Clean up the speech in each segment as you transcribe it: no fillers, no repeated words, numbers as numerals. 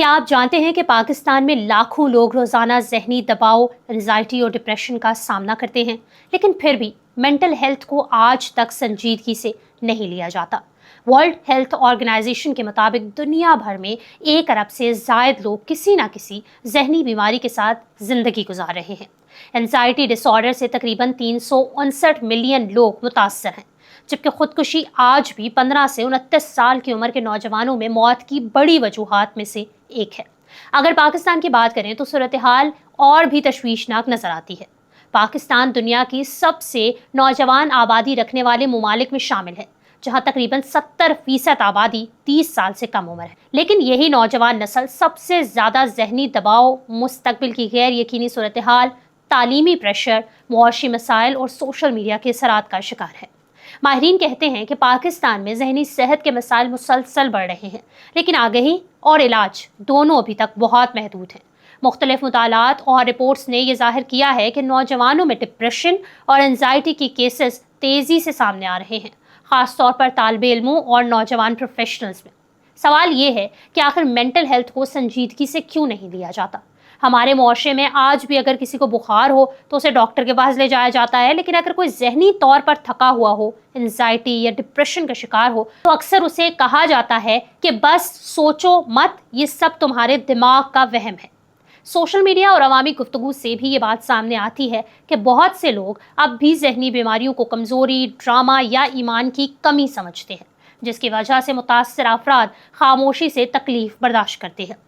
کیا آپ جانتے ہیں کہ پاکستان میں لاکھوں لوگ روزانہ ذہنی دباؤ، انزائٹی اور ڈپریشن کا سامنا کرتے ہیں، لیکن پھر بھی مینٹل ہیلتھ کو آج تک سنجیدگی سے نہیں لیا جاتا۔ ورلڈ ہیلتھ آرگنائزیشن کے مطابق دنیا بھر میں 1 ارب سے زائد لوگ کسی نہ کسی ذہنی بیماری کے ساتھ زندگی گزار رہے ہیں۔ انزائٹی ڈس آرڈر سے تقریباً 359 ملین لوگ متاثر ہیں، جبکہ خودکشی آج بھی 15 سے 29 سال کی عمر کے نوجوانوں میں موت کی بڑی وجوہات میں سے ایک ہے۔ اگر پاکستان کی بات کریں تو صورتحال اور بھی تشویشناک نظر آتی ہے۔ پاکستان دنیا کی سب سے نوجوان آبادی رکھنے والے ممالک میں شامل ہے، جہاں تقریباً 70% آبادی 30 سال سے کم عمر ہے۔ لیکن یہی نوجوان نسل سب سے زیادہ ذہنی دباؤ، مستقبل کی غیر یقینی صورتحال، تعلیمی پریشر، معاشی مسائل اور سوشل میڈیا کے اثرات کا شکار ہے۔ ماہرین کہتے ہیں کہ پاکستان میں ذہنی صحت کے مسائل مسلسل بڑھ رہے ہیں، لیکن آگہی اور علاج دونوں ابھی تک بہت محدود ہیں۔ مختلف مطالعات اور رپورٹس نے یہ ظاہر کیا ہے کہ نوجوانوں میں ڈپریشن اور انزائٹی کی کیسز تیزی سے سامنے آ رہے ہیں، خاص طور پر طالب علموں اور نوجوان پروفیشنلز میں۔ سوال یہ ہے کہ آخر مینٹل ہیلتھ کو سنجیدگی سے کیوں نہیں لیا جاتا؟ ہمارے معاشرے میں آج بھی اگر کسی کو بخار ہو تو اسے ڈاکٹر کے پاس لے جایا جاتا ہے، لیکن اگر کوئی ذہنی طور پر تھکا ہوا ہو، انزائٹی یا ڈپریشن کا شکار ہو تو اکثر اسے کہا جاتا ہے کہ بس سوچو مت، یہ سب تمہارے دماغ کا وہم ہے۔ سوشل میڈیا اور عوامی گفتگو سے بھی یہ بات سامنے آتی ہے کہ بہت سے لوگ اب بھی ذہنی بیماریوں کو کمزوری، ڈرامہ یا ایمان کی کمی سمجھتے ہیں، جس کی وجہ سے متاثر افراد خاموشی سے تکلیف برداشت کرتے ہیں۔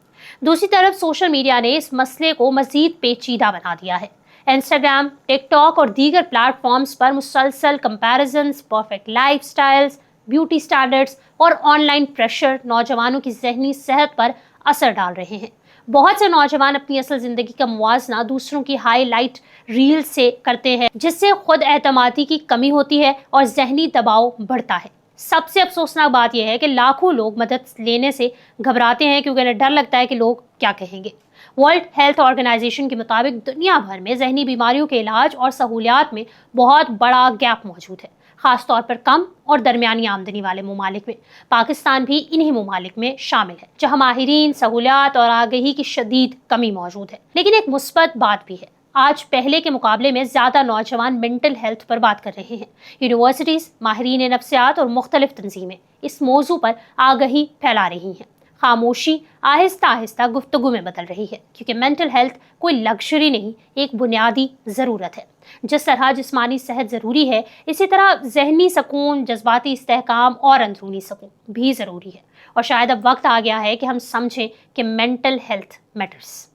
دوسری طرف سوشل میڈیا نے اس مسئلے کو مزید پیچیدہ بنا دیا ہے۔ انسٹاگرام، ٹک ٹاک اور دیگر پلیٹ فارمز پر مسلسل کمپیریزنز، perfect life styles, beauty standards اور آن لائن پریشر نوجوانوں کی ذہنی صحت پر اثر ڈال رہے ہیں۔ بہت سے نوجوان اپنی اصل زندگی کا موازنہ دوسروں کی ہائی لائٹ ریل سے کرتے ہیں، جس سے خود اعتمادی کی کمی ہوتی ہے اور ذہنی دباؤ بڑھتا ہے۔ سب سے افسوسناک بات یہ ہے کہ لاکھوں لوگ مدد لینے سے گھبراتے ہیں کیونکہ انہیں ڈر لگتا ہے کہ لوگ کیا کہیں گے۔ ورلڈ ہیلتھ آرگنائزیشن کے مطابق دنیا بھر میں ذہنی بیماریوں کے علاج اور سہولیات میں بہت بڑا گیپ موجود ہے، خاص طور پر کم اور درمیانی آمدنی والے ممالک میں۔ پاکستان بھی انہی ممالک میں شامل ہے، جہاں ماہرین، سہولیات اور آگہی کی شدید کمی موجود ہے۔ لیکن ایک مثبت بات بھی ہے، آج پہلے کے مقابلے میں زیادہ نوجوان مینٹل ہیلتھ پر بات کر رہے ہیں۔ یونیورسٹیز، ماہرین نفسیات اور مختلف تنظیمیں اس موضوع پر آگہی پھیلا رہی ہیں۔ خاموشی آہستہ آہستہ گفتگو میں بدل رہی ہے، کیونکہ مینٹل ہیلتھ کوئی لگژری نہیں، ایک بنیادی ضرورت ہے۔ جس طرح جسمانی صحت ضروری ہے، اسی طرح ذہنی سکون، جذباتی استحکام اور اندرونی سکون بھی ضروری ہے۔ اور شاید اب وقت آ گیا ہے کہ ہم سمجھیں کہ مینٹل ہیلتھ میٹرز۔